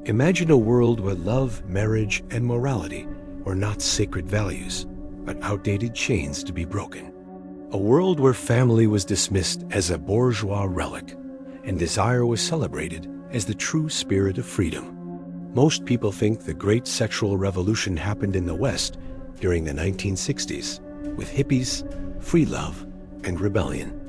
Imagine a world where love, marriage, and morality were not sacred values, but outdated chains to be broken. A world where family was dismissed as a bourgeois relic, and desire was celebrated as the true spirit of freedom. Most people think the great sexual revolution happened in the West during the 1960s, with hippies, free love, and rebellion.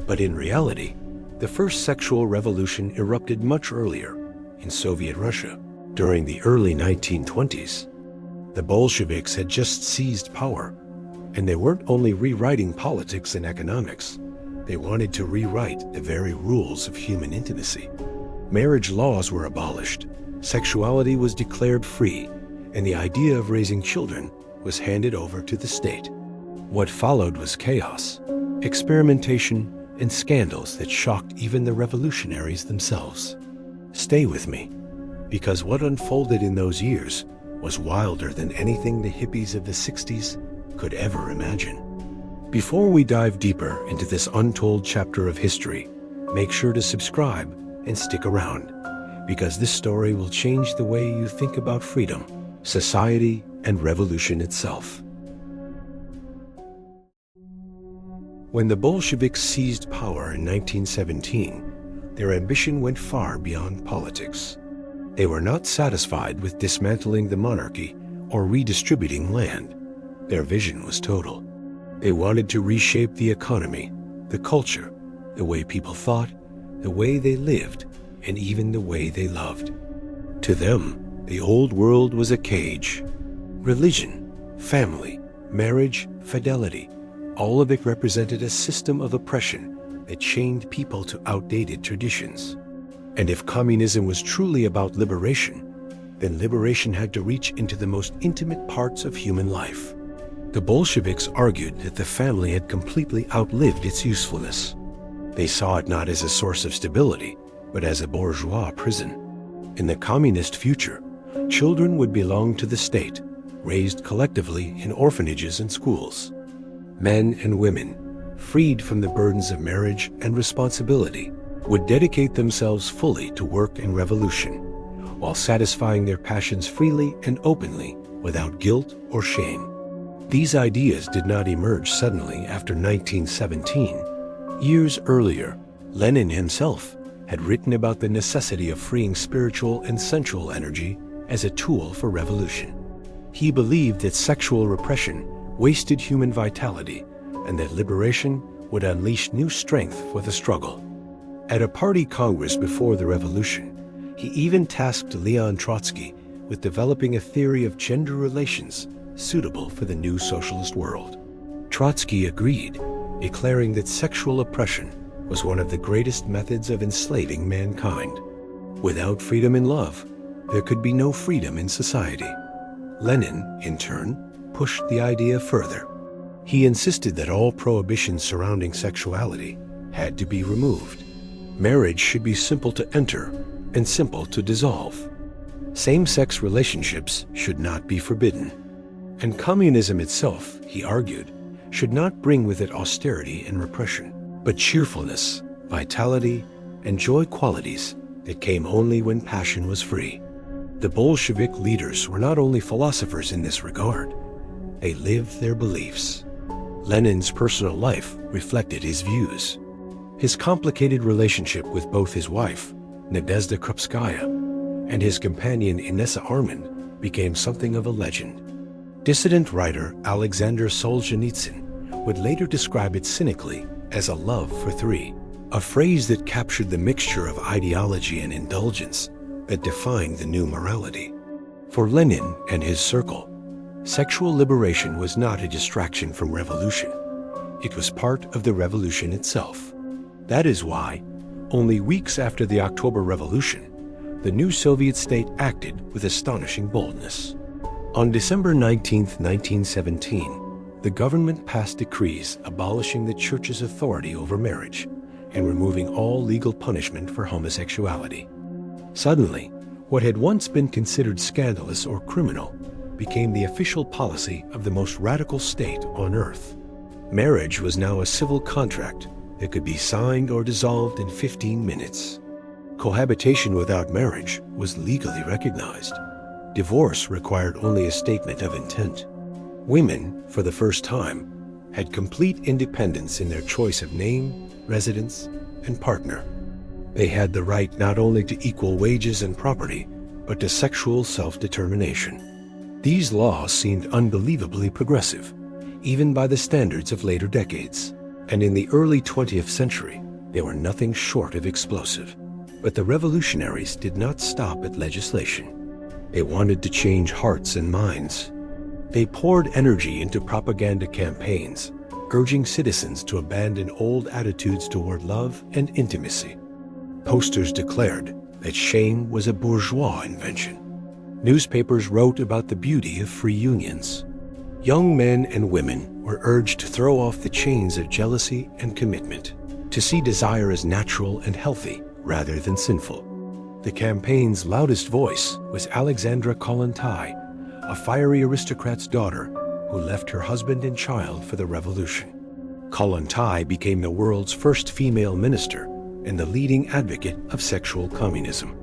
But in reality, the first sexual revolution erupted much earlier, in Soviet Russia, during the early 1920s. The Bolsheviks had just seized power, and they weren't only rewriting politics and economics, they wanted to rewrite the very rules of human intimacy. Marriage laws were abolished, sexuality was declared free, and the idea of raising children was handed over to the state. What followed was chaos, experimentation, and scandals that shocked even the revolutionaries themselves. Stay with me, because what unfolded in those years was wilder than anything the hippies of the 60s could ever imagine. Before we dive deeper into this untold chapter of history, make sure to subscribe and stick around, because this story will change the way you think about freedom, society, and revolution itself. When the Bolsheviks seized power in 1917, their ambition went far beyond politics. They were not satisfied with dismantling the monarchy or redistributing land. Their vision was total. They wanted to reshape the economy, the culture, the way people thought, the way they lived, and even the way they loved. To them, the old world was a cage. Religion, family, marriage, fidelity, all of it represented a system of oppression that chained people to outdated traditions. And if communism was truly about liberation, then liberation had to reach into the most intimate parts of human life. The Bolsheviks argued that the family had completely outlived its usefulness. They saw it not as a source of stability, but as a bourgeois prison. In the communist future, children would belong to the state, raised collectively in orphanages and schools. Men and women, freed from the burdens of marriage and responsibility, would dedicate themselves fully to work and revolution, while satisfying their passions freely and openly without guilt or shame. These ideas did not emerge suddenly after 1917. Years earlier, Lenin himself had written about the necessity of freeing spiritual and sensual energy as a tool for revolution. He believed that sexual repression wasted human vitality and that liberation would unleash new strength for the struggle. At a party congress before the revolution, he even tasked Leon Trotsky with developing a theory of gender relations suitable for the new socialist world. Trotsky agreed, declaring that sexual oppression was one of the greatest methods of enslaving mankind. Without freedom in love, there could be no freedom in society. Lenin, in turn, pushed the idea further. He insisted that all prohibitions surrounding sexuality had to be removed. Marriage should be simple to enter and simple to dissolve. Same-sex relationships should not be forbidden. And communism itself, he argued, should not bring with it austerity and repression, but cheerfulness, vitality, and joy qualities that came only when passion was free. The Bolshevik leaders were not only philosophers in this regard, they lived their beliefs. Lenin's personal life reflected his views. His complicated relationship with both his wife, Nadezhda Krupskaya, and his companion Inessa Armand became something of a legend. Dissident writer Alexander Solzhenitsyn would later describe it cynically as a love for three, a phrase that captured the mixture of ideology and indulgence that defined the new morality. For Lenin and his circle, sexual liberation was not a distraction from revolution. It was part of the revolution itself. That is why, only weeks after the October Revolution, the new Soviet state acted with astonishing boldness. On December 19, 1917, the government passed decrees abolishing the church's authority over marriage and removing all legal punishment for homosexuality. Suddenly, what had once been considered scandalous or criminal became the official policy of the most radical state on earth. Marriage was now a civil contract that could be signed or dissolved in 15 minutes. Cohabitation without marriage was legally recognized. Divorce required only a statement of intent. Women, for the first time, had complete independence in their choice of name, residence, and partner. They had the right not only to equal wages and property, but to sexual self-determination. These laws seemed unbelievably progressive, even by the standards of later decades. And in the early 20th century, they were nothing short of explosive. But the revolutionaries did not stop at legislation. They wanted to change hearts and minds. They poured energy into propaganda campaigns, urging citizens to abandon old attitudes toward love and intimacy. Posters declared that shame was a bourgeois invention. Newspapers wrote about the beauty of free unions. Young men and women were urged to throw off the chains of jealousy and commitment, to see desire as natural and healthy rather than sinful. The campaign's loudest voice was Alexandra Kollontai, a fiery aristocrat's daughter who left her husband and child for the revolution. Kollontai became the world's first female minister and the leading advocate of sexual communism.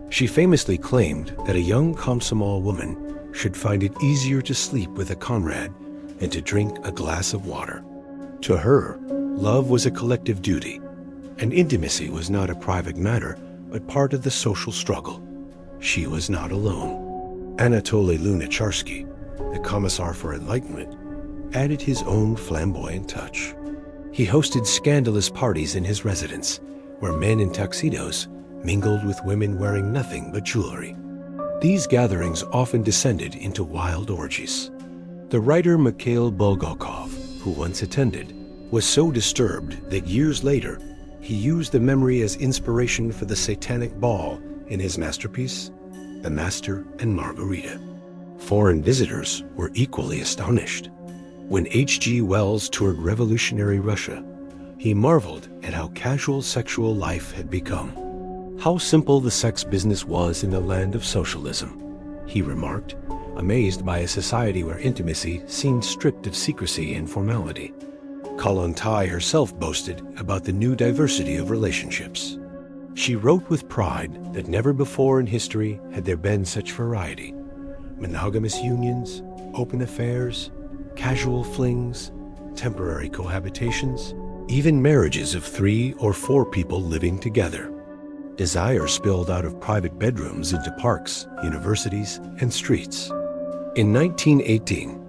She famously claimed that a young Komsomol woman should find it easier to sleep with a comrade than to drink a glass of water. To her, love was a collective duty, and intimacy was not a private matter, but part of the social struggle. She was not alone. Anatoly Lunacharsky, the Commissar for Enlightenment, added his own flamboyant touch. He hosted scandalous parties in his residence, where men in tuxedos mingled with women wearing nothing but jewelry. These gatherings often descended into wild orgies. The writer Mikhail Bulgakov, who once attended, was so disturbed that years later he used the memory as inspiration for the satanic ball in his masterpiece, The Master and Margarita. Foreign visitors were equally astonished. When H.G. Wells toured revolutionary Russia, he marveled at how casual sexual life had become. How simple the sex business was in the land of socialism, he remarked, amazed by a society where intimacy seemed stripped of secrecy and formality. Kollontai herself boasted about the new diversity of relationships. She wrote with pride that never before in history had there been such variety. Monogamous unions, open affairs, casual flings, temporary cohabitations, even marriages of 3 or 4 people living together. Desire spilled out of private bedrooms into parks, universities, and streets. In 1918,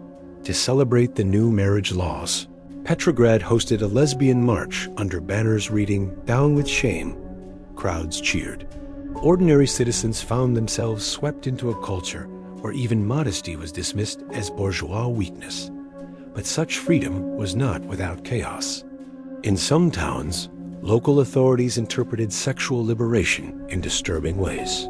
to celebrate the new marriage laws, Petrograd hosted a lesbian march under banners reading, "Down with Shame." Crowds cheered. Ordinary citizens found themselves swept into a culture where even modesty was dismissed as bourgeois weakness. But such freedom was not without chaos. In some towns, local authorities interpreted sexual liberation in disturbing ways.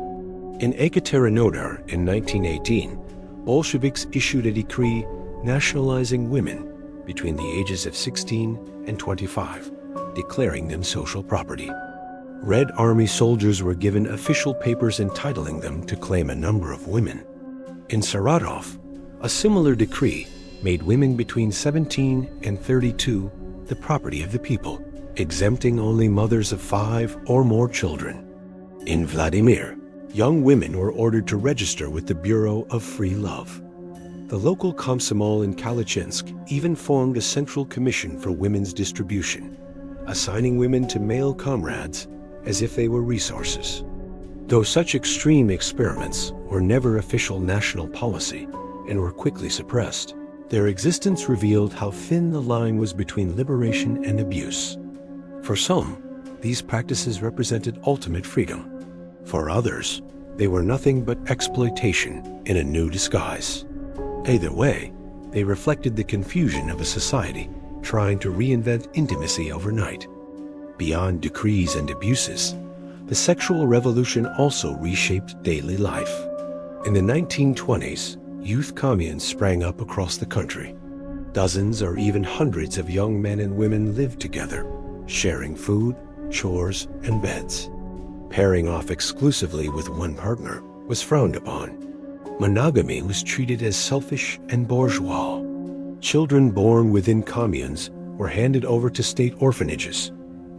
In Ekaterinodar in 1918, Bolsheviks issued a decree nationalizing women between the ages of 16 and 25, declaring them social property. Red Army soldiers were given official papers entitling them to claim a number of women. In Saratov, a similar decree made women between 17 and 32 the property of the people, exempting only mothers of 5 or more children. In Vladimir, young women were ordered to register with the Bureau of Free Love. The local Komsomol in Kalachinsk even formed a central commission for women's distribution, assigning women to male comrades as if they were resources. Though such extreme experiments were never official national policy and were quickly suppressed, their existence revealed how thin the line was between liberation and abuse. For some, these practices represented ultimate freedom. For others, they were nothing but exploitation in a new disguise. Either way, they reflected the confusion of a society trying to reinvent intimacy overnight. Beyond decrees and abuses, the sexual revolution also reshaped daily life. In the 1920s, youth communes sprang up across the country. Dozens or even hundreds of young men and women lived together, sharing food, chores, and beds. Pairing off exclusively with one partner was frowned upon. Monogamy was treated as selfish and bourgeois. Children born within communes were handed over to state orphanages,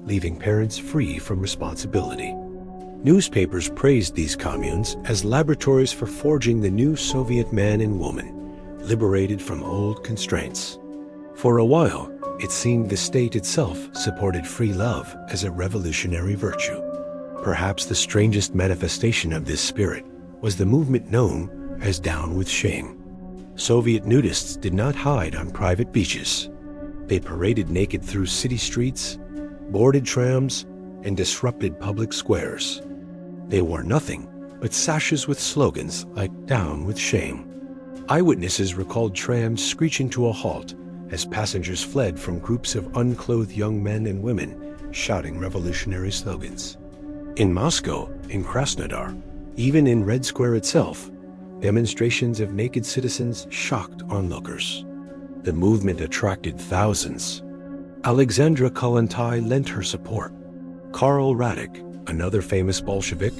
leaving parents free from responsibility. Newspapers praised these communes as laboratories for forging the new Soviet man and woman, liberated from old constraints. For a while, it seemed the state itself supported free love as a revolutionary virtue. Perhaps the strangest manifestation of this spirit was the movement known as Down with Shame. Soviet nudists did not hide on private beaches. They paraded naked through city streets, boarded trams, and disrupted public squares. They wore nothing but sashes with slogans like "Down with Shame." Eyewitnesses recalled trams screeching to a halt as passengers fled from groups of unclothed young men and women shouting revolutionary slogans. In Moscow, in Krasnodar, even in Red Square itself, demonstrations of naked citizens shocked onlookers. The movement attracted thousands. Alexandra Kollontai lent her support. Karl Radek, another famous Bolshevik,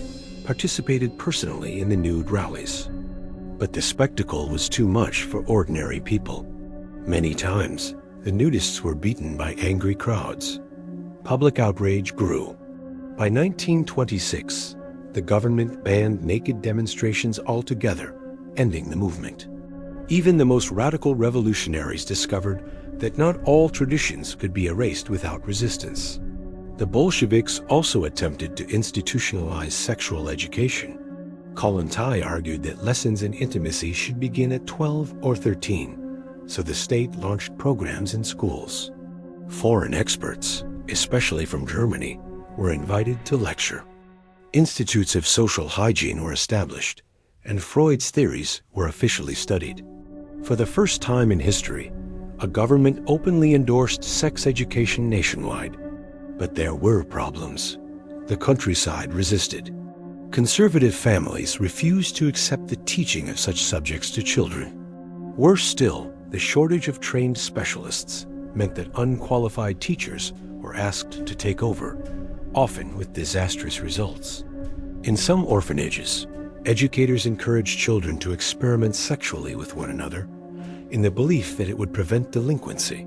participated personally in the nude rallies. But the spectacle was too much for ordinary people. Many times, the nudists were beaten by angry crowds. Public outrage grew. By 1926, the government banned naked demonstrations altogether, ending the movement. Even the most radical revolutionaries discovered that not all traditions could be erased without resistance. The Bolsheviks also attempted to institutionalize sexual education. Kollontai argued that lessons in intimacy should begin at 12 or 13, so the state launched programs in schools. Foreign experts, especially from Germany, were invited to lecture. Institutes of social hygiene were established, and Freud's theories were officially studied. For the first time in history, a government openly endorsed sex education nationwide. But there were problems. The countryside resisted. Conservative families refused to accept the teaching of such subjects to children. Worse still, the shortage of trained specialists meant that unqualified teachers were asked to take over, often with disastrous results. In some orphanages, educators encouraged children to experiment sexually with one another in the belief that it would prevent delinquency.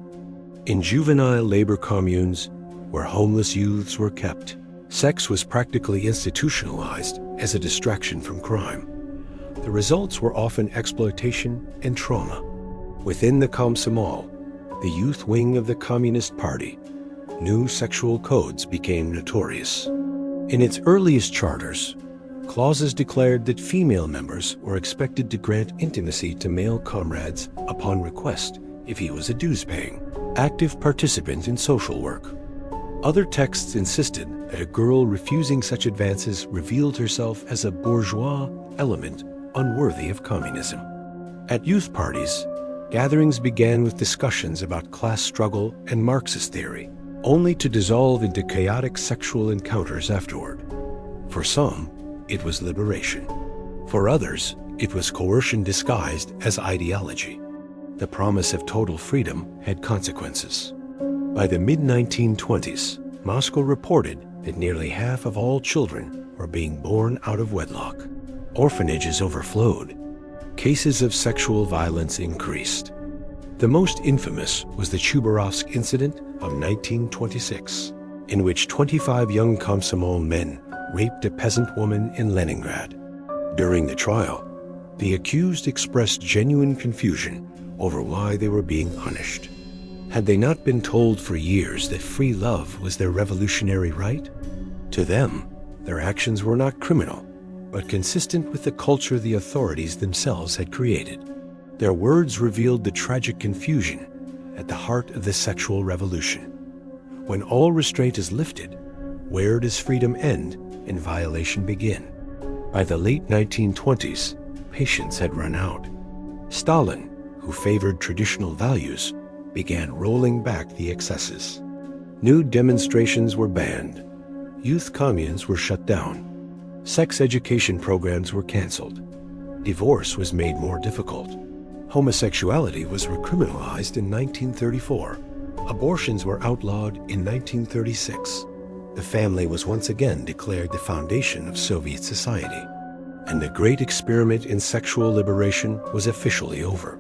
In juvenile labor communes, where homeless youths were kept, sex was practically institutionalized as a distraction from crime. The results were often exploitation and trauma. Within the Komsomol, the youth wing of the Communist Party, new sexual codes became notorious. In its earliest charters, clauses declared that female members were expected to grant intimacy to male comrades upon request if he was a dues-paying, active participant in social work. Other texts insisted that a girl refusing such advances revealed herself as a bourgeois element unworthy of communism. At youth parties, gatherings began with discussions about class struggle and Marxist theory, only to dissolve into chaotic sexual encounters afterward. For some, it was liberation. For others, it was coercion disguised as ideology. The promise of total freedom had consequences. By the mid-1920s, Moscow reported that nearly half of all children were being born out of wedlock. Orphanages overflowed. Cases of sexual violence increased. The most infamous was the Chubarovsk incident of 1926, in which 25 young Komsomol men raped a peasant woman in Leningrad. During the trial, the accused expressed genuine confusion over why they were being punished. Had they not been told for years that free love was their revolutionary right? To them, their actions were not criminal, but consistent with the culture the authorities themselves had created. Their words revealed the tragic confusion at the heart of the sexual revolution. When all restraint is lifted, where does freedom end and violation begin? By the late 1920s, patience had run out. Stalin, who favored traditional values, began rolling back the excesses. Nude demonstrations were banned. Youth communes were shut down. Sex education programs were canceled. Divorce was made more difficult. Homosexuality was recriminalized in 1934. Abortions were outlawed in 1936. The family was once again declared the foundation of Soviet society. And the great experiment in sexual liberation was officially over.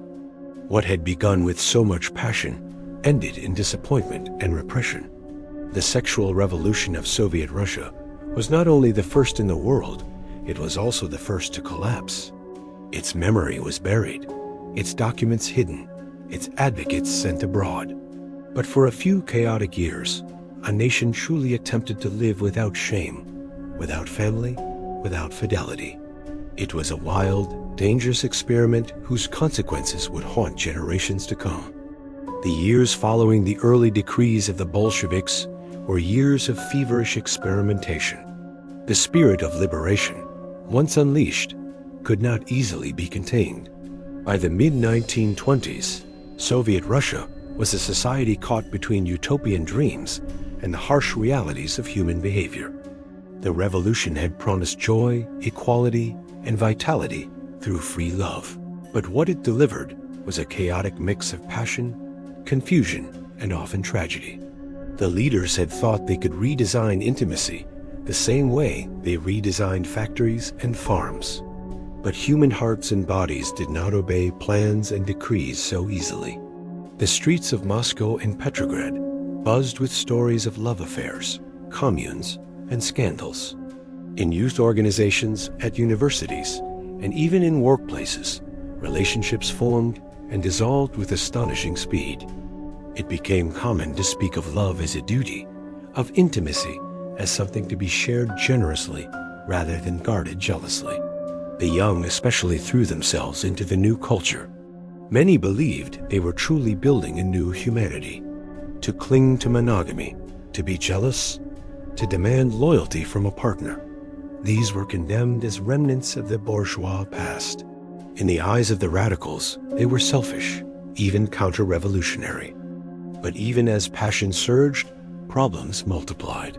What had begun with so much passion ended in disappointment and repression. The sexual revolution of Soviet Russia was not only the first in the world, it was also the first to collapse. Its memory was buried, its documents hidden, its advocates sent abroad. But for a few chaotic years, a nation truly attempted to live without shame, without family, without fidelity. It was a wild, dangerous experiment whose consequences would haunt generations to come. The years following the early decrees of the Bolsheviks were years of feverish experimentation. The spirit of liberation, once unleashed, could not easily be contained. By the mid-1920s, Soviet Russia was a society caught between utopian dreams and the harsh realities of human behavior. The revolution had promised joy, equality, and vitality through free love. But what it delivered was a chaotic mix of passion, confusion, and often tragedy. The leaders had thought they could redesign intimacy the same way they redesigned factories and farms. But human hearts and bodies did not obey plans and decrees so easily. The streets of Moscow and Petrograd buzzed with stories of love affairs, communes, and scandals. In youth organizations, at universities, and even in workplaces, relationships formed and dissolved with astonishing speed. It became common to speak of love as a duty, of intimacy as something to be shared generously rather than guarded jealously. The young especially threw themselves into the new culture. Many believed they were truly building a new humanity. To cling to monogamy, to be jealous, to demand loyalty from a partner. These were condemned as remnants of the bourgeois past. In the eyes of the radicals, they were selfish, even counter-revolutionary. But even as passion surged, problems multiplied.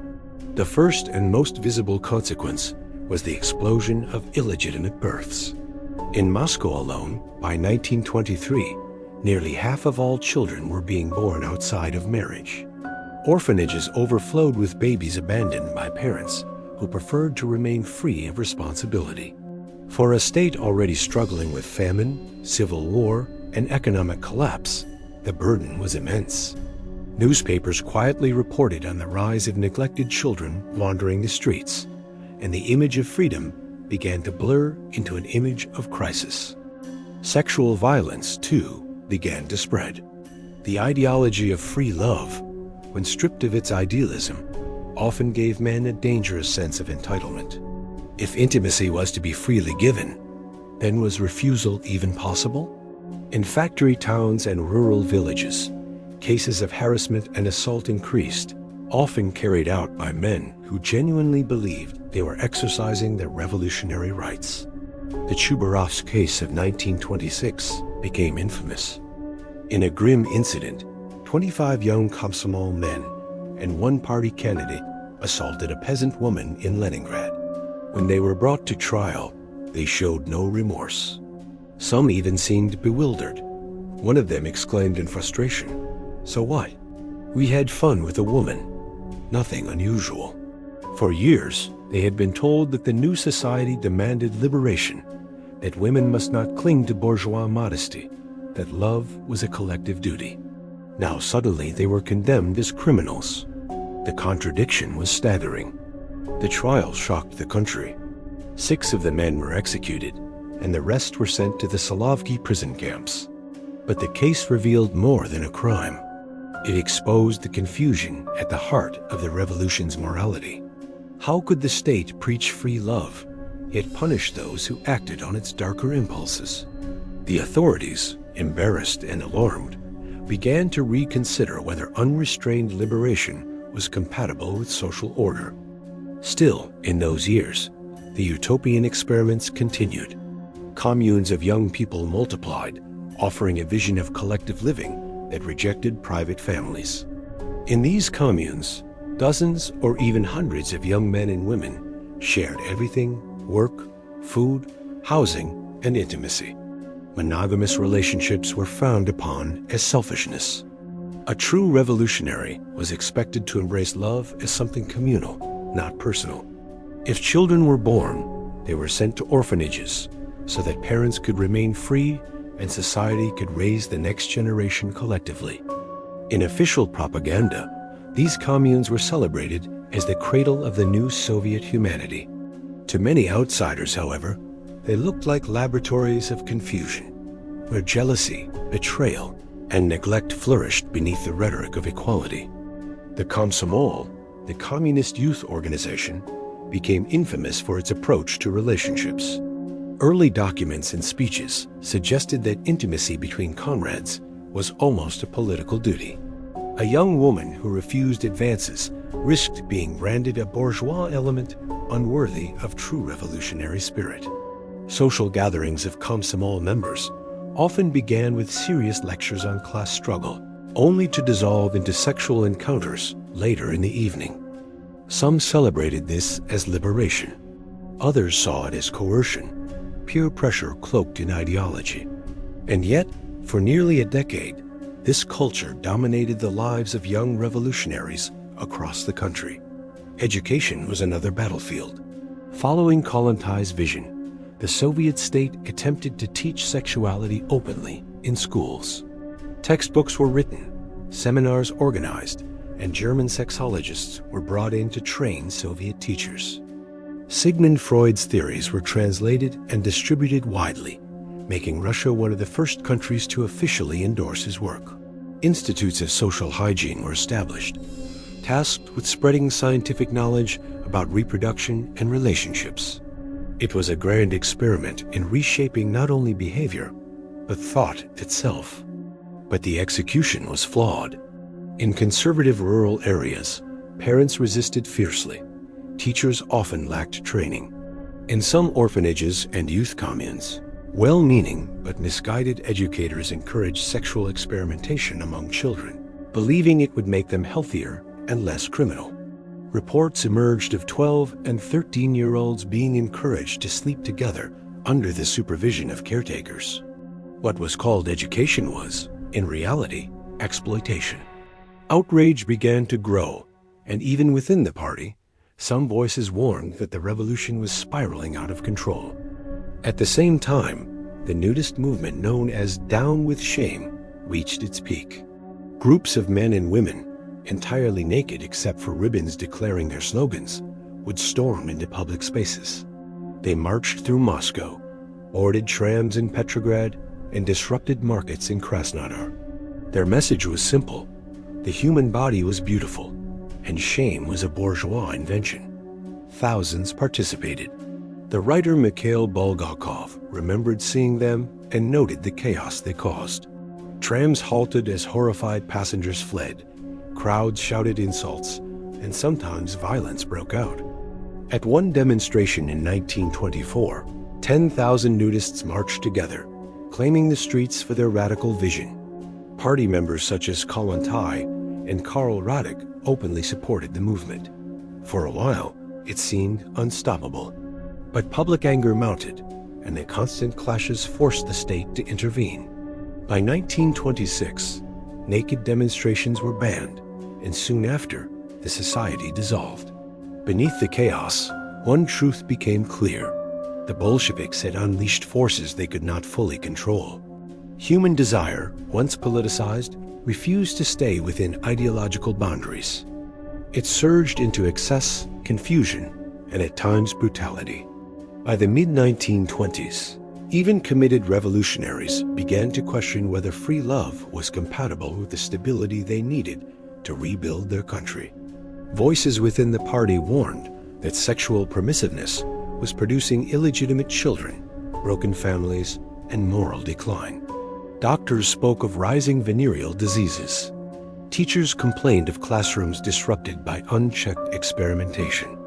The first and most visible consequence was the explosion of illegitimate births. In Moscow alone, by 1923, nearly half of all children were being born outside of marriage. Orphanages overflowed with babies abandoned by parents who preferred to remain free of responsibility. For a state already struggling with famine, civil war, and economic collapse, the burden was immense. Newspapers quietly reported on the rise of neglected children wandering the streets, and the image of freedom began to blur into an image of crisis. Sexual violence, too, began to spread. The ideology of free love, when stripped of its idealism, often gave men a dangerous sense of entitlement. If intimacy was to be freely given, then was refusal even possible? In factory towns and rural villages, cases of harassment and assault increased, often carried out by men who genuinely believed they were exercising their revolutionary rights. The Chubarovsk case of 1926 became infamous. In a grim incident, 25 young Komsomol men and one party candidate assaulted a peasant woman in Leningrad. When they were brought to trial, they showed no remorse. Some even seemed bewildered. One of them exclaimed in frustration, "So what? We had fun with a woman. Nothing unusual." For years, they had been told that the new society demanded liberation, that women must not cling to bourgeois modesty, that love was a collective duty. Now suddenly they were condemned as criminals. The contradiction was staggering. The trial shocked the country. 6 of the men were executed, and the rest were sent to the Solovki prison camps. But the case revealed more than a crime. It exposed the confusion at the heart of the revolution's morality. How could the state preach free love, yet punish those who acted on its darker impulses? The authorities, embarrassed and alarmed, began to reconsider whether unrestrained liberation was compatible with social order. Still, in those years, the utopian experiments continued. Communes of young people multiplied, offering a vision of collective living that rejected private families. In these communes, dozens or even hundreds of young men and women shared everything: work, food, housing, and intimacy. Monogamous relationships were frowned upon as selfishness. A true revolutionary was expected to embrace love as something communal, not personal. If children were born, they were sent to orphanages so that parents could remain free and society could raise the next generation collectively. In official propaganda, these communes were celebrated as the cradle of the new Soviet humanity. To many outsiders, however, they looked like laboratories of confusion, where jealousy, betrayal, and neglect flourished beneath the rhetoric of equality. The Komsomol, the communist youth organization, became infamous for its approach to relationships. Early documents and speeches suggested that intimacy between comrades was almost a political duty. A young woman who refused advances risked being branded a bourgeois element unworthy of true revolutionary spirit. Social gatherings of Komsomol members often began with serious lectures on class struggle, only to dissolve into sexual encounters later in the evening. Some celebrated this as liberation. Others saw it as coercion, peer pressure cloaked in ideology. And yet, for nearly a decade, this culture dominated the lives of young revolutionaries across the country. Education was another battlefield. Following Kollontái's vision, the Soviet state attempted to teach sexuality openly in schools. Textbooks were written, seminars organized, and German sexologists were brought in to train Soviet teachers. Sigmund Freud's theories were translated and distributed widely, making Russia one of the first countries to officially endorse his work. Institutes of social hygiene were established, tasked with spreading scientific knowledge about reproduction and relationships. It was a grand experiment in reshaping not only behavior, but thought itself. But the execution was flawed. In conservative rural areas, parents resisted fiercely. Teachers often lacked training. In some orphanages and youth communes, well-meaning but misguided educators encouraged sexual experimentation among children, believing it would make them healthier and less criminal. Reports emerged of 12 and 13-year-olds being encouraged to sleep together under the supervision of caretakers. What was called education was, in reality, exploitation. Outrage began to grow, and even within the party, some voices warned that the revolution was spiraling out of control. At the same time, the nudist movement known as Down with Shame reached its peak. Groups of men and women, entirely naked except for ribbons declaring their slogans, would storm into public spaces. They marched through Moscow, boarded trams in Petrograd, and disrupted markets in Krasnodar. Their message was simple: the human body was beautiful, and shame was a bourgeois invention. Thousands participated. The writer Mikhail Bulgakov remembered seeing them and noted the chaos they caused. Trams halted as horrified passengers fled. Crowds shouted insults, and sometimes violence broke out. At one demonstration in 1924, 10,000 nudists marched together, claiming the streets for their radical vision. Party members such as Kollontai and Karl Radek openly supported the movement. For a while, it seemed unstoppable. But public anger mounted, and the constant clashes forced the state to intervene. By 1926, naked demonstrations were banned, and soon after, the society dissolved. Beneath the chaos, one truth became clear: the Bolsheviks had unleashed forces they could not fully control. Human desire, once politicized, refused to stay within ideological boundaries. It surged into excess, confusion, and at times brutality. By the mid-1920s, even committed revolutionaries began to question whether free love was compatible with the stability they needed to rebuild their country. Voices within the party warned that sexual permissiveness was producing illegitimate children, broken families, and moral decline. Doctors spoke of rising venereal diseases. Teachers complained of classrooms disrupted by unchecked experimentation.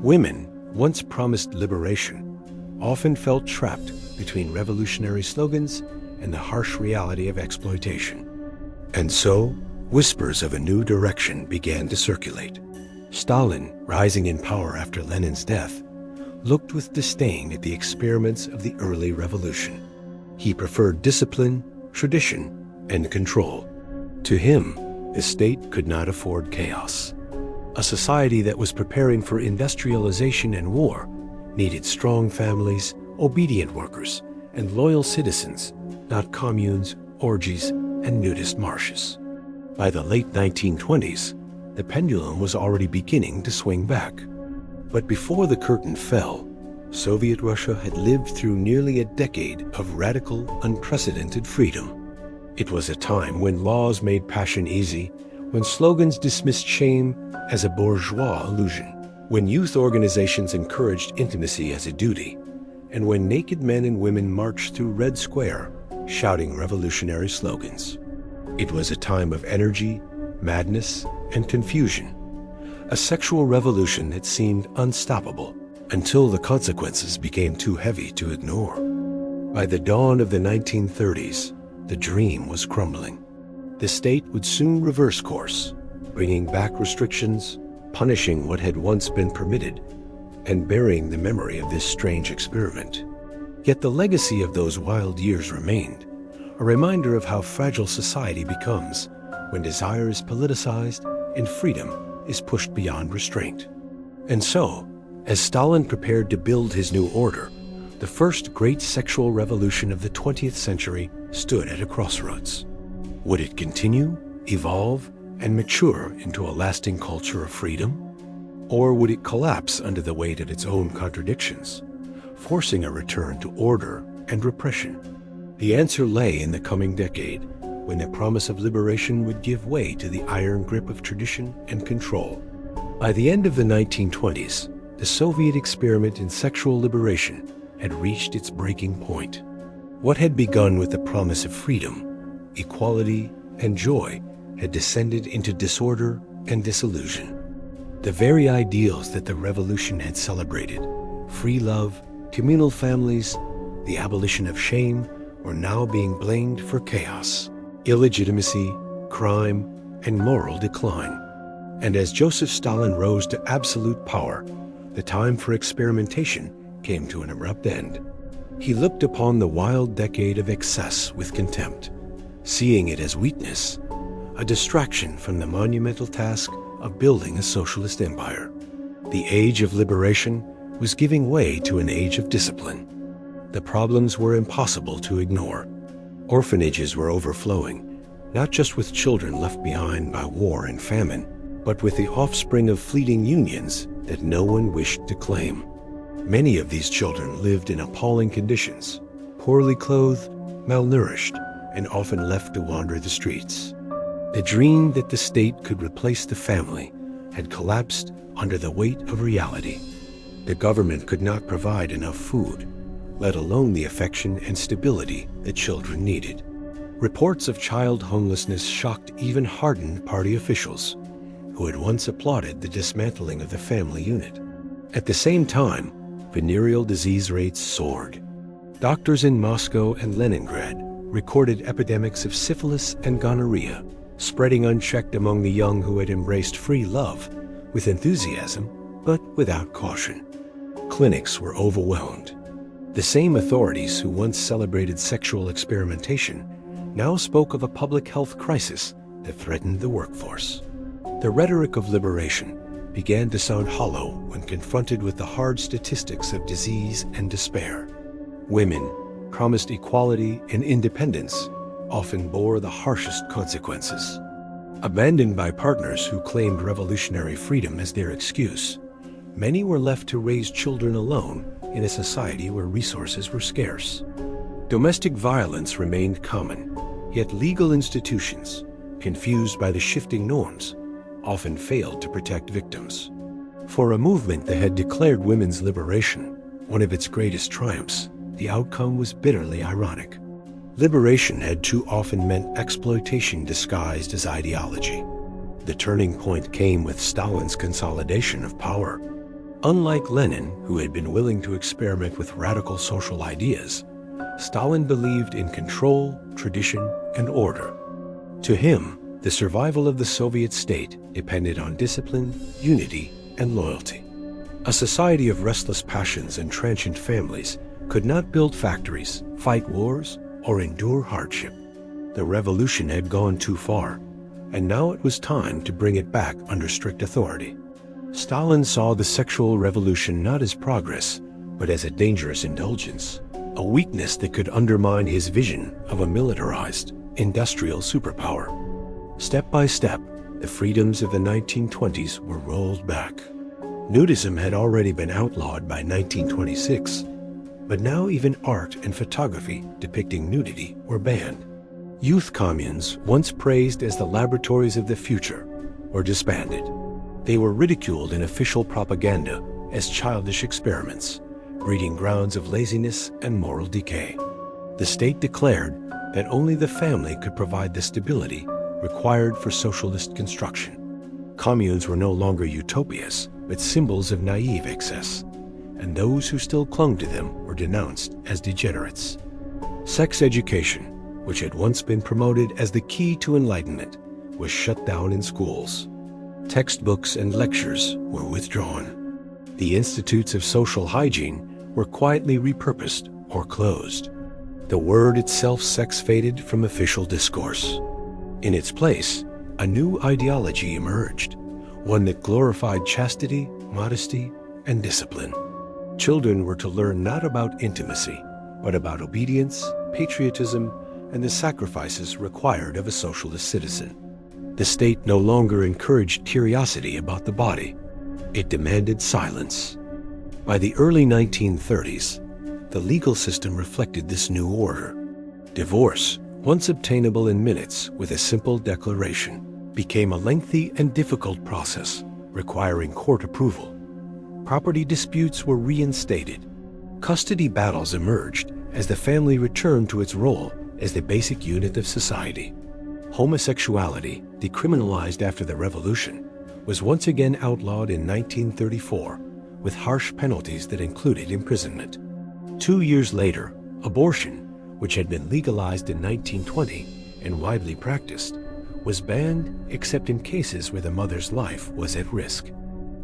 Women, once promised liberation, often felt trapped between revolutionary slogans and the harsh reality of exploitation. And so, whispers of a new direction began to circulate. Stalin, rising in power after Lenin's death, looked with disdain at the experiments of the early revolution. He preferred discipline, tradition, and control. To him, the state could not afford chaos. A society that was preparing for industrialization and war needed strong families, obedient workers, and loyal citizens, not communes, orgies, and nudist marshes. By the late 1920s, the pendulum was already beginning to swing back. But before the curtain fell, Soviet Russia had lived through nearly a decade of radical, unprecedented freedom. It was a time when laws made passion easy, when slogans dismissed shame as a bourgeois illusion, when youth organizations encouraged intimacy as a duty, and when naked men and women marched through Red Square shouting revolutionary slogans. It was a time of energy, madness, and confusion, a sexual revolution that seemed unstoppable until the consequences became too heavy to ignore. By the dawn of the 1930s, the dream was crumbling. The state would soon reverse course, bringing back restrictions, punishing what had once been permitted, and burying the memory of this strange experiment. Yet the legacy of those wild years remained, a reminder of how fragile society becomes when desire is politicized and freedom is pushed beyond restraint. And so, as Stalin prepared to build his new order, the first great sexual revolution of the 20th century stood at a crossroads. Would it continue, evolve, and mature into a lasting culture of freedom? Or would it collapse under the weight of its own contradictions, forcing a return to order and repression? The answer lay in the coming decade, when the promise of liberation would give way to the iron grip of tradition and control. By the end of the 1920s, the Soviet experiment in sexual liberation had reached its breaking point. What had begun with the promise of freedom, equality, and joy had descended into disorder and disillusion. The very ideals that the revolution had celebrated, free love, communal families, the abolition of shame, were now being blamed for chaos, illegitimacy, crime, and moral decline. And as Joseph Stalin rose to absolute power, the time for experimentation came to an abrupt end. He looked upon the wild decade of excess with contempt, seeing it as weakness, a distraction from the monumental task of building a socialist empire. The age of liberation was giving way to an age of discipline. The problems were impossible to ignore. Orphanages were overflowing, not just with children left behind by war and famine, but with the offspring of fleeting unions that no one wished to claim. Many of these children lived in appalling conditions, poorly clothed, malnourished, and often left to wander the streets. The dream that the state could replace the family had collapsed under the weight of reality. The government could not provide enough food, let alone the affection and stability that children needed. Reports of child homelessness shocked even hardened party officials, who had once applauded the dismantling of the family unit. At the same time, venereal disease rates soared. Doctors in Moscow and Leningrad recorded epidemics of syphilis and gonorrhea, spreading unchecked among the young who had embraced free love with enthusiasm, but without caution. Clinics were overwhelmed. The same authorities who once celebrated sexual experimentation now spoke of a public health crisis that threatened the workforce. The rhetoric of liberation began to sound hollow when confronted with the hard statistics of disease and despair. Women, promised equality and independence, often bore the harshest consequences. Abandoned by partners who claimed revolutionary freedom as their excuse, many were left to raise children alone in a society where resources were scarce. Domestic violence remained common, yet legal institutions, confused by the shifting norms, often failed to protect victims. For a movement that had declared women's liberation one of its greatest triumphs, the outcome was bitterly ironic. Liberation had too often meant exploitation disguised as ideology. The turning point came with Stalin's consolidation of power. Unlike Lenin, who had been willing to experiment with radical social ideas, Stalin believed in control, tradition, and order. To him, the survival of the Soviet state depended on discipline, unity, and loyalty. A society of restless passions and transient families could not build factories, fight wars, or endure hardship. The revolution had gone too far, and now it was time to bring it back under strict authority. Stalin saw the sexual revolution not as progress, but as a dangerous indulgence, a weakness that could undermine his vision of a militarized, industrial superpower. Step by step, The freedoms of the 1920s were rolled back. Nudism had already been outlawed by 1926, but now even art and photography depicting nudity were banned. Youth communes, once praised as the laboratories of the future, were disbanded. They were ridiculed in official propaganda as childish experiments, breeding grounds of laziness and moral decay. The state declared that only the family could provide the stability required for socialist construction. Communes were no longer utopias, but symbols of naive excess, and those who still clung to them were denounced as degenerates. Sex education, which had once been promoted as the key to enlightenment, was shut down in schools. Textbooks and lectures were withdrawn. The institutes of social hygiene were quietly repurposed or closed. The word itself sex-faded from official discourse. In its place, a new ideology emerged, one that glorified chastity, modesty, and discipline. Children were to learn not about intimacy, but about obedience, patriotism, and the sacrifices required of a socialist citizen. The state no longer encouraged curiosity about the body. It demanded silence. By the early 1930s, the legal system reflected this new order. Divorce, once obtainable in minutes with a simple declaration, became a lengthy and difficult process requiring court approval. Property disputes were reinstated. Custody battles emerged as the family returned to its role as the basic unit of society. Homosexuality, decriminalized after the Revolution, was once again outlawed in 1934 with harsh penalties that included imprisonment. 2 years later, abortion, which had been legalized in 1920 and widely practiced, was banned except in cases where the mother's life was at risk.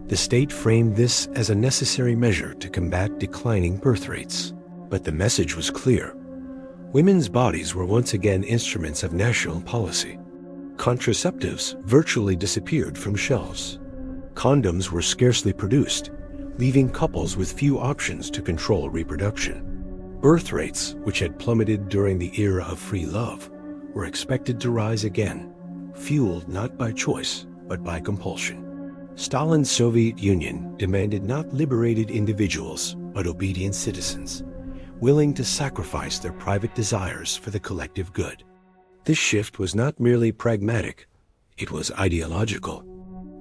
The state framed this as a necessary measure to combat declining birth rates. But the message was clear. Women's bodies were once again instruments of national policy. Contraceptives virtually disappeared from shelves. Condoms were scarcely produced, leaving couples with few options to control reproduction. Birth rates, which had plummeted during the era of free love, were expected to rise again, fueled not by choice, but by compulsion. Stalin's Soviet Union demanded not liberated individuals, but obedient citizens, willing to sacrifice their private desires for the collective good. This shift was not merely pragmatic, it was ideological.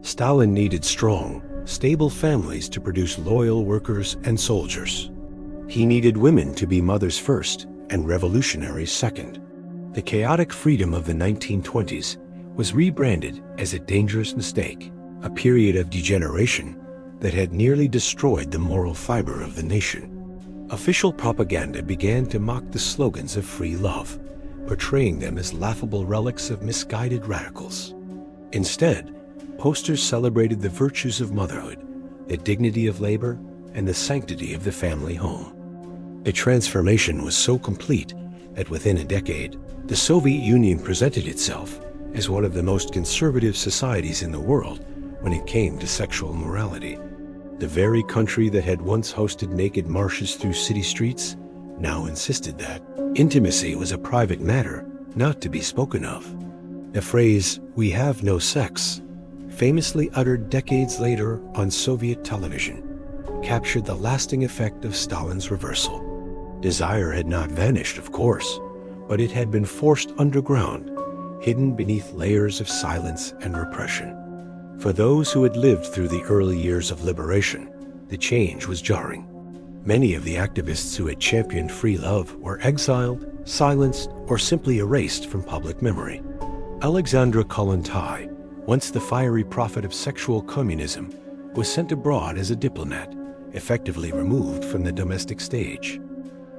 Stalin needed strong, stable families to produce loyal workers and soldiers. He needed women to be mothers first and revolutionaries second. The chaotic freedom of the 1920s was rebranded as a dangerous mistake, a period of degeneration that had nearly destroyed the moral fiber of the nation. Official propaganda began to mock the slogans of free love, portraying them as laughable relics of misguided radicals. Instead, posters celebrated the virtues of motherhood, the dignity of labor, and the sanctity of the family home. The transformation was so complete that within a decade, the Soviet Union presented itself as one of the most conservative societies in the world when it came to sexual morality. The very country that had once hosted naked marches through city streets now insisted that intimacy was a private matter not to be spoken of. The phrase, "we have no sex," famously uttered decades later on Soviet television, captured the lasting effect of Stalin's reversal. Desire had not vanished, of course, but it had been forced underground, hidden beneath layers of silence and repression. For those who had lived through the early years of liberation, the change was jarring. Many of the activists who had championed free love were exiled, silenced, or simply erased from public memory. Alexandra Kollontai, once the fiery prophet of sexual communism, was sent abroad as a diplomat, effectively removed from the domestic stage.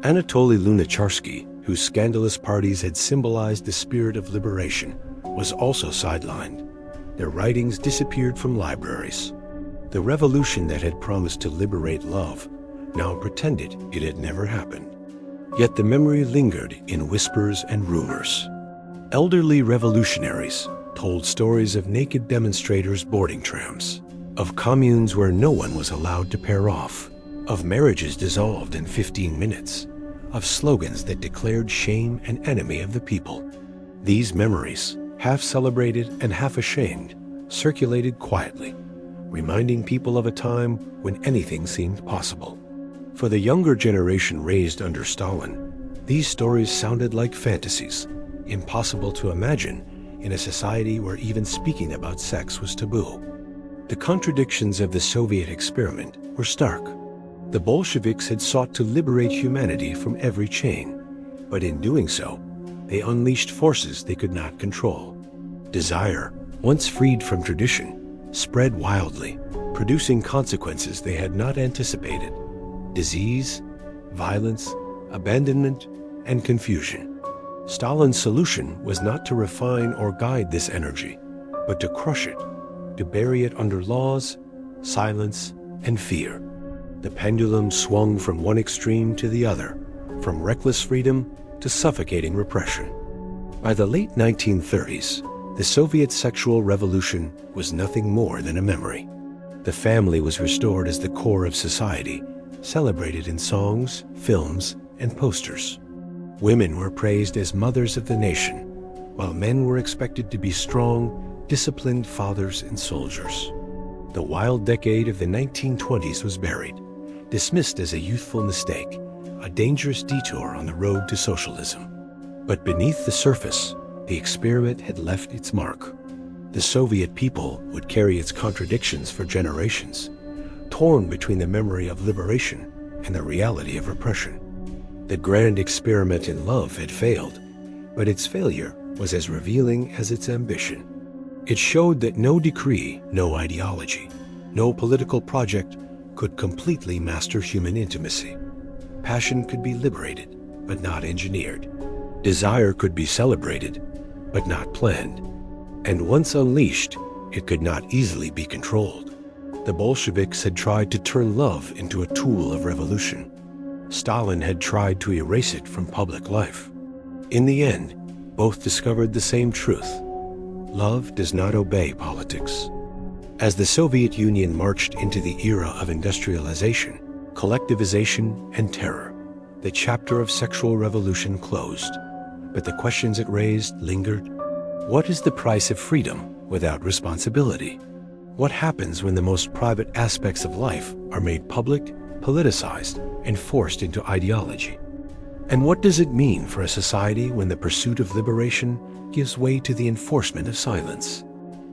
Anatoly Lunacharsky, whose scandalous parties had symbolized the spirit of liberation, was also sidelined. Their writings disappeared from libraries. The revolution that had promised to liberate love now pretended it had never happened. Yet the memory lingered in whispers and rumors. Elderly revolutionaries told stories of naked demonstrators boarding trams, of communes where no one was allowed to pair off, of marriages dissolved in 15 minutes, of slogans that declared shame an enemy of the people. These memories, half celebrated and half ashamed, circulated quietly, reminding people of a time when anything seemed possible. For the younger generation raised under Stalin, these stories sounded like fantasies, impossible to imagine in a society where even speaking about sex was taboo. The contradictions of the Soviet experiment were stark. The Bolsheviks had sought to liberate humanity from every chain, but in doing so, they unleashed forces they could not control. Desire, once freed from tradition, spread wildly, producing consequences they had not anticipated: disease, violence, abandonment, and confusion. Stalin's solution was not to refine or guide this energy, but to crush it, to bury it under laws, silence, and fear. The pendulum swung from one extreme to the other, from reckless freedom to suffocating repression. By the late 1930s, the Soviet sexual revolution was nothing more than a memory. The family was restored as the core of society, celebrated in songs, films, and posters. Women were praised as mothers of the nation, while men were expected to be strong, disciplined fathers and soldiers. The wild decade of the 1920s was buried, dismissed as a youthful mistake, a dangerous detour on the road to socialism. But beneath the surface, the experiment had left its mark. The Soviet people would carry its contradictions for generations, torn between the memory of liberation and the reality of repression. The grand experiment in love had failed, but its failure was as revealing as its ambition. It showed that no decree, no ideology, no political project could completely master human intimacy. Passion could be liberated, but not engineered. Desire could be celebrated, but not planned. And once unleashed, it could not easily be controlled. The Bolsheviks had tried to turn love into a tool of revolution. Stalin had tried to erase it from public life. In the end, both discovered the same truth: love does not obey politics. As the Soviet Union marched into the era of industrialization, collectivization, and terror, the chapter of sexual revolution closed. But the questions it raised lingered. What is the price of freedom without responsibility? What happens when the most private aspects of life are made public, politicized, and forced into ideology? And what does it mean for a society when the pursuit of liberation gives way to the enforcement of silence?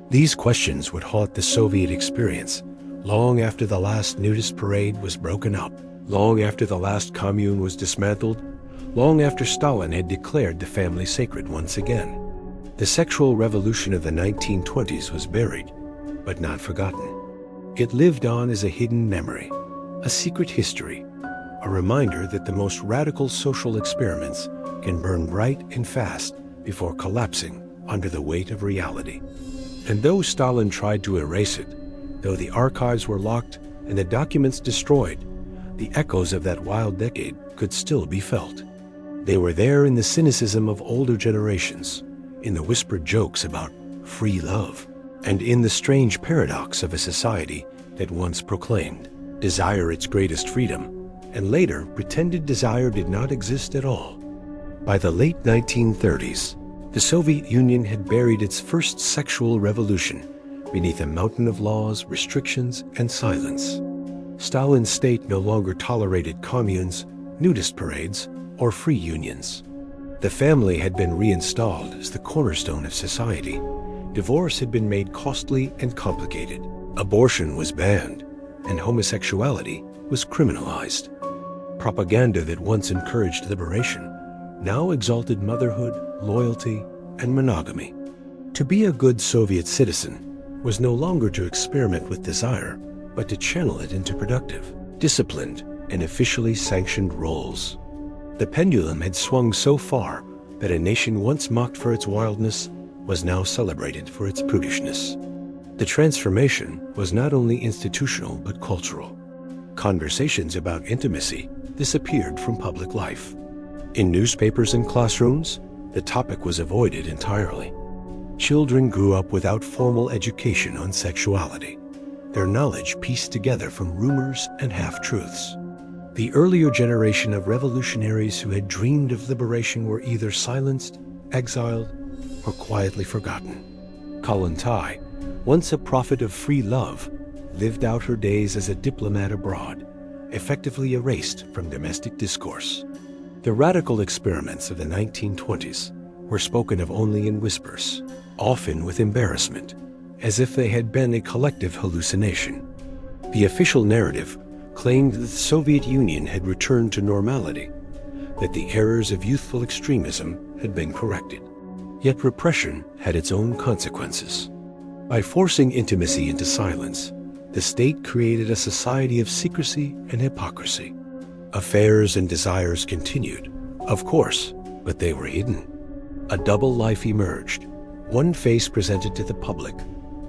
These questions would haunt the Soviet experience long after the last nudist parade was broken up, long after the last commune was dismantled, long after Stalin had declared the family sacred once again. The sexual revolution of the 1920s was buried, but not forgotten. It lived on as a hidden memory, a secret history, a reminder that the most radical social experiments can burn bright and fast before collapsing under the weight of reality. And though Stalin tried to erase it, though the archives were locked and the documents destroyed, the echoes of that wild decade could still be felt. They were there in the cynicism of older generations, in the whispered jokes about free love, and in the strange paradox of a society that once proclaimed desire its greatest freedom, and later pretended desire did not exist at all. By the late 1930s, the Soviet Union had buried its first sexual revolution beneath a mountain of laws, restrictions, and silence. Stalin's state no longer tolerated communes, nudist parades, or free unions. The family had been reinstalled as the cornerstone of society. Divorce had been made costly and complicated. Abortion was banned, and homosexuality was criminalized. Propaganda that once encouraged liberation now exalted motherhood, loyalty, and monogamy. To be a good Soviet citizen was no longer to experiment with desire, but to channel it into productive, disciplined, and officially sanctioned roles. The pendulum had swung so far that a nation once mocked for its wildness was now celebrated for its prudishness. The transformation was not only institutional but cultural. Conversations about intimacy disappeared from public life. In newspapers and classrooms, the topic was avoided entirely. Children grew up without formal education on sexuality, their knowledge pieced together from rumors and half-truths. The earlier generation of revolutionaries who had dreamed of liberation were either silenced, exiled, or quietly forgotten. Kollontai, once a prophet of free love, lived out her days as a diplomat abroad, effectively erased from domestic discourse. The radical experiments of the 1920s were spoken of only in whispers, often with embarrassment, as if they had been a collective hallucination. The official narrative claimed that the Soviet Union had returned to normality, that the errors of youthful extremism had been corrected. Yet repression had its own consequences. By forcing intimacy into silence, the state created a society of secrecy and hypocrisy. Affairs and desires continued, of course, but they were hidden. A double life emerged, one face presented to the public,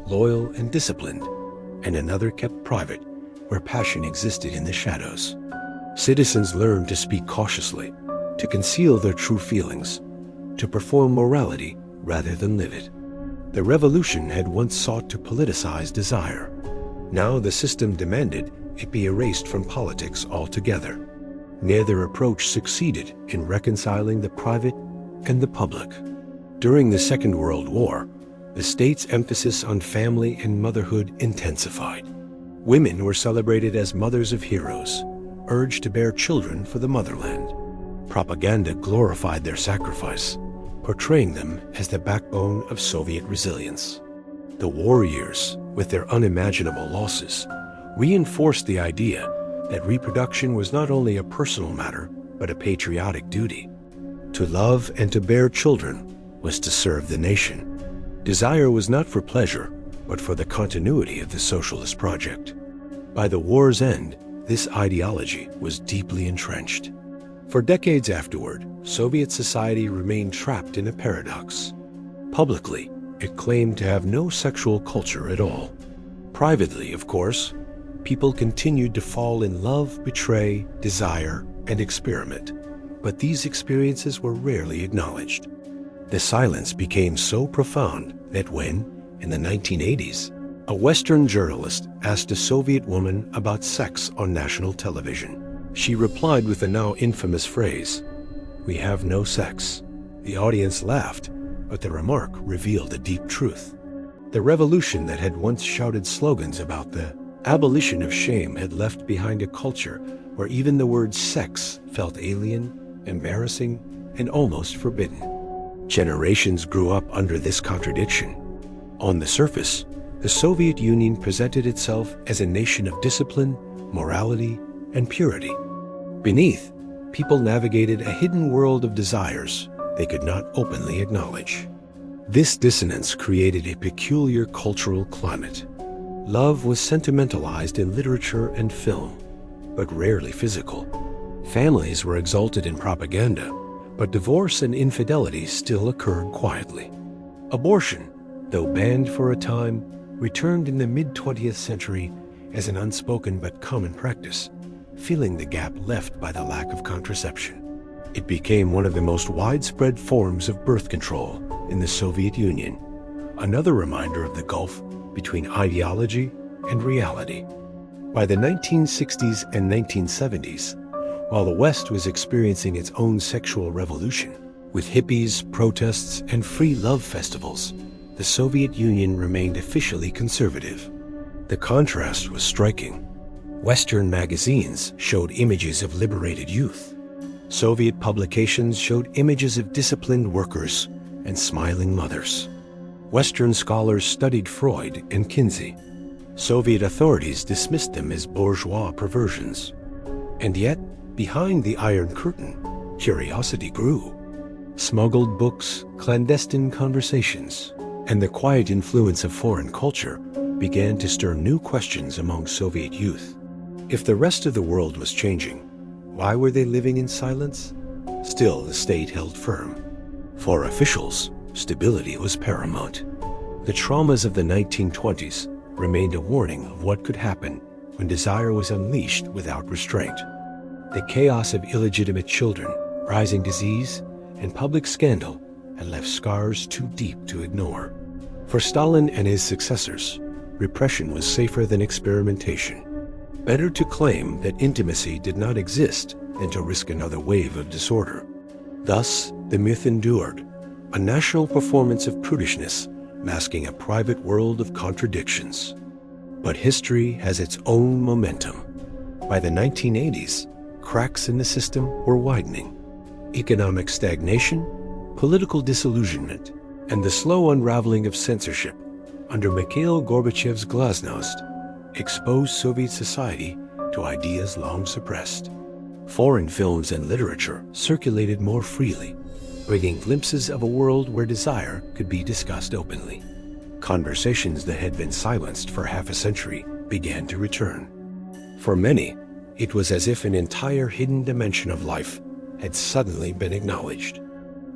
loyal and disciplined, and another kept private, where passion existed in the shadows. Citizens learned to speak cautiously, to conceal their true feelings, to perform morality rather than live it. The revolution had once sought to politicize desire. Now the system demanded it be erased from politics altogether. Neither approach succeeded in reconciling the private and the public. During the Second World War, the state's emphasis on family and motherhood intensified. Women were celebrated as mothers of heroes, urged to bear children for the motherland. Propaganda glorified their sacrifice, portraying them as the backbone of Soviet resilience. The war years, with their unimaginable losses, reinforced the idea that reproduction was not only a personal matter, but a patriotic duty. To love and to bear children was to serve the nation. Desire was not for pleasure, but for the continuity of the socialist project. By the war's end, this ideology was deeply entrenched. For decades afterward, Soviet society remained trapped in a paradox. Publicly, it claimed to have no sexual culture at all. Privately, of course, people continued to fall in love, betray, desire, and experiment. But these experiences were rarely acknowledged. The silence became so profound that when, in the 1980s, a Western journalist asked a Soviet woman about sex on national television, she replied with the now infamous phrase, "We have no sex." The audience laughed, but the remark revealed a deep truth. The revolution that had once shouted slogans about the abolition of shame had left behind a culture where even the word sex felt alien, embarrassing, and almost forbidden. Generations grew up under this contradiction. On the surface, the Soviet Union presented itself as a nation of discipline, morality, and purity. Beneath, people navigated a hidden world of desires they could not openly acknowledge. This dissonance created a peculiar cultural climate. Love was sentimentalized in literature and film, but rarely physical. Families were exalted in propaganda, but divorce and infidelity still occurred quietly. Abortion, though banned for a time, returned in the mid-20th century as an unspoken but common practice, filling the gap left by the lack of contraception. It became one of the most widespread forms of birth control in the Soviet Union, another reminder of the gulf between ideology and reality. By the 1960s and 1970s, while the West was experiencing its own sexual revolution, with hippies, protests, and free love festivals, the Soviet Union remained officially conservative. The contrast was striking. Western magazines showed images of liberated youth. Soviet publications showed images of disciplined workers and smiling mothers. Western scholars studied Freud and Kinsey. Soviet authorities dismissed them as bourgeois perversions. And yet, behind the Iron Curtain, curiosity grew. Smuggled books, clandestine conversations, and the quiet influence of foreign culture began to stir new questions among Soviet youth. If the rest of the world was changing, why were they living in silence? Still, the state held firm. For officials, stability was paramount. The traumas of the 1920s remained a warning of what could happen when desire was unleashed without restraint. The chaos of illegitimate children, rising disease, and public scandal had left scars too deep to ignore. For Stalin and his successors, repression was safer than experimentation. Better to claim that intimacy did not exist than to risk another wave of disorder. Thus, the myth endured, a national performance of prudishness masking a private world of contradictions. But history has its own momentum. By the 1980s, cracks in the system were widening. Economic stagnation, political disillusionment, and the slow unraveling of censorship under Mikhail Gorbachev's glasnost exposed Soviet society to ideas long suppressed. Foreign films and literature circulated more freely, bringing glimpses of a world where desire could be discussed openly. Conversations that had been silenced for half a century began to return. For many, it was as if an entire hidden dimension of life had suddenly been acknowledged.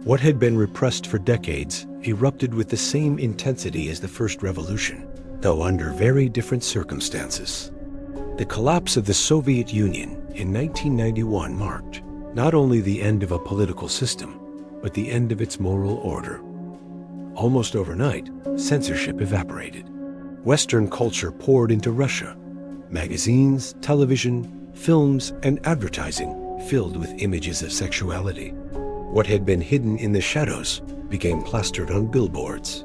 What had been repressed for decades erupted with the same intensity as the First Revolution, though under very different circumstances. The collapse of the Soviet Union in 1991 marked not only the end of a political system, but the end of its moral order. Almost overnight, censorship evaporated. Western culture poured into Russia. Magazines, television, films, and advertising filled with images of sexuality. What had been hidden in the shadows became plastered on billboards.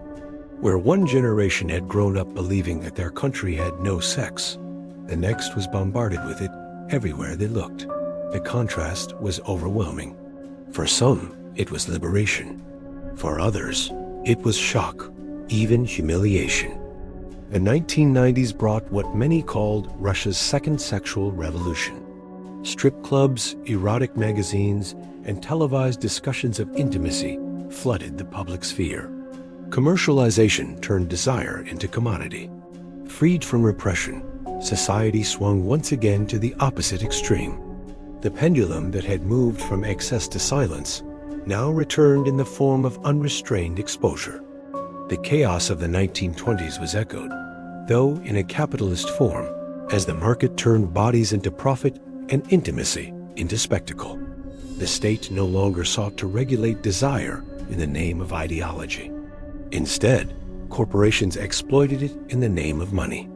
Where one generation had grown up believing that their country had no sex, the next was bombarded with it everywhere they looked. The contrast was overwhelming. For some, it was liberation. For others, it was shock, even humiliation. The 1990s brought what many called Russia's second sexual revolution. Strip clubs, erotic magazines, and televised discussions of intimacy flooded the public sphere. Commercialization turned desire into commodity. Freed from repression, society swung once again to the opposite extreme. The pendulum that had moved from excess to silence now returned in the form of unrestrained exposure. The chaos of the 1920s was echoed, though in a capitalist form, as the market turned bodies into profit and intimacy into spectacle. The state no longer sought to regulate desire in the name of ideology. Instead, corporations exploited it in the name of money.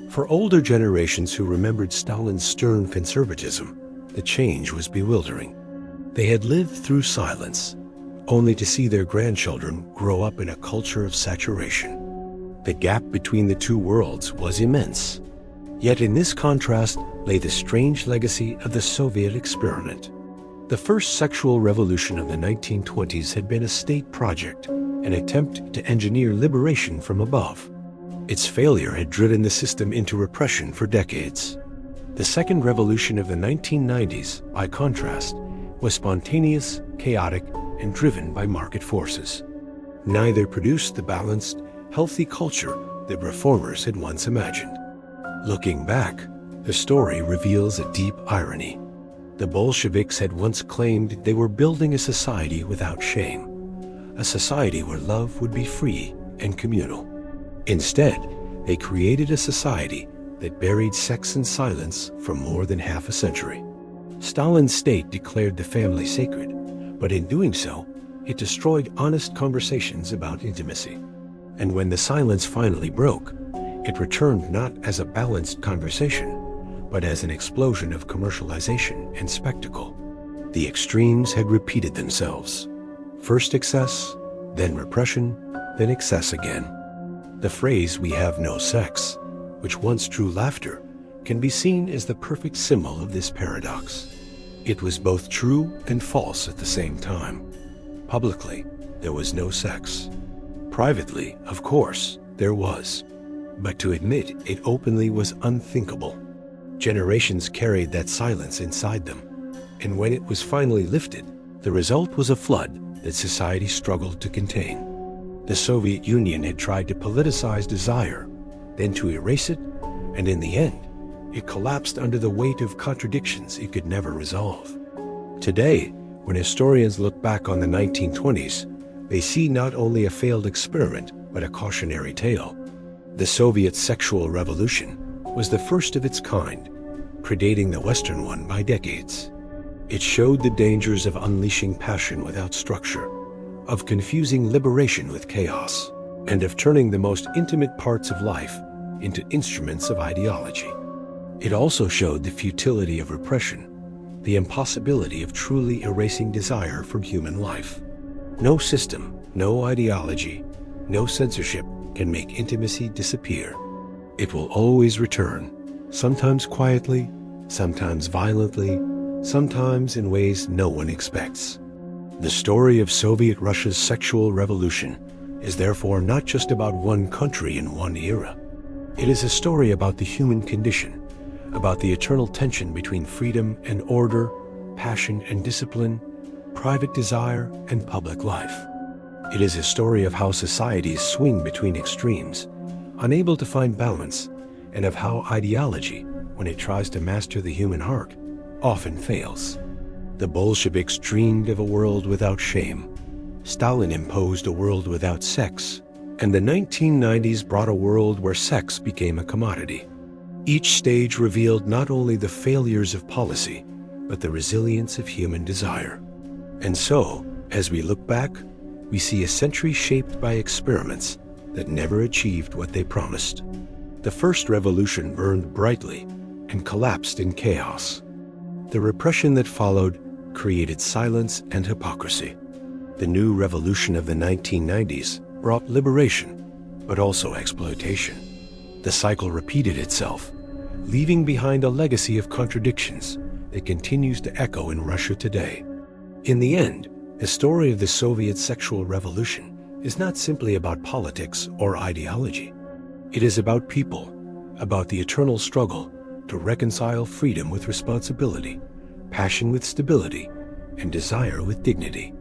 For older generations who remembered Stalin's stern conservatism, the change was bewildering. They had lived through silence, only to see their grandchildren grow up in a culture of saturation. The gap between the two worlds was immense. Yet in this contrast lay the strange legacy of the Soviet experiment. The first sexual revolution of the 1920s had been a state project, an attempt to engineer liberation from above. Its failure had driven the system into repression for decades. The second revolution of the 1990s, by contrast, was spontaneous, chaotic, and driven by market forces. Neither produced the balanced, healthy culture that reformers had once imagined. Looking back, the story reveals a deep irony. The Bolsheviks had once claimed they were building a society without shame, a society where love would be free and communal. Instead, they created a society that buried sex in silence for more than half a century. Stalin's state declared the family sacred, but in doing so, it destroyed honest conversations about intimacy. And when the silence finally broke, it returned not as a balanced conversation, but as an explosion of commercialization and spectacle. The extremes had repeated themselves. First excess, then repression, then excess again. The phrase, "we have no sex," which once drew laughter, can be seen as the perfect symbol of this paradox. It was both true and false at the same time. Publicly, there was no sex. Privately, of course, there was. But to admit it openly was unthinkable. Generations carried that silence inside them, and when it was finally lifted, the result was a flood that society struggled to contain. The Soviet Union had tried to politicize desire, then to erase it, and in the end, it collapsed under the weight of contradictions it could never resolve. Today, when historians look back on the 1920s, they see not only a failed experiment, but a cautionary tale. The Soviet sexual revolution was the first of its kind, predating the Western one by decades. It showed the dangers of unleashing passion without structure, of confusing liberation with chaos, and of turning the most intimate parts of life into instruments of ideology. It also showed the futility of repression, the impossibility of truly erasing desire from human life. No system, no ideology, No censorship can make intimacy disappear. It will always return, sometimes quietly, sometimes violently, sometimes in ways no one expects. The story of Soviet Russia's sexual revolution is therefore not just about one country in one era. It is a story about the human condition, about the eternal tension between freedom and order, passion and discipline, private desire and public life. It is a story of how societies swing between extremes, unable to find balance, and of how ideology, when it tries to master the human heart, often fails. The Bolsheviks dreamed of a world without shame. Stalin imposed a world without sex, and the 1990s brought a world where sex became a commodity. Each stage revealed not only the failures of policy, but the resilience of human desire. And so, as we look back, we see a century shaped by experiments that never achieved what they promised. The first revolution burned brightly and collapsed in chaos. The repression that followed created silence and hypocrisy. The new revolution of the 1990s brought liberation, but also exploitation. The cycle repeated itself, leaving behind a legacy of contradictions that continues to echo in Russia today. In the end, the story of the Soviet sexual revolution is not simply about politics or ideology. It is about people, about the eternal struggle to reconcile freedom with responsibility, passion with stability, and desire with dignity.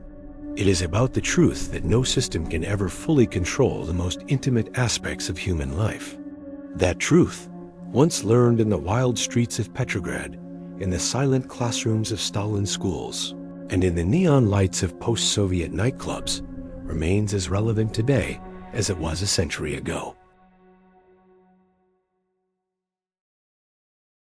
It is about the truth that no system can ever fully control the most intimate aspects of human life. That truth, once learned in the wild streets of Petrograd, in the silent classrooms of Stalin schools, and in the neon lights of post-Soviet nightclubs, remains as relevant today as it was a century ago.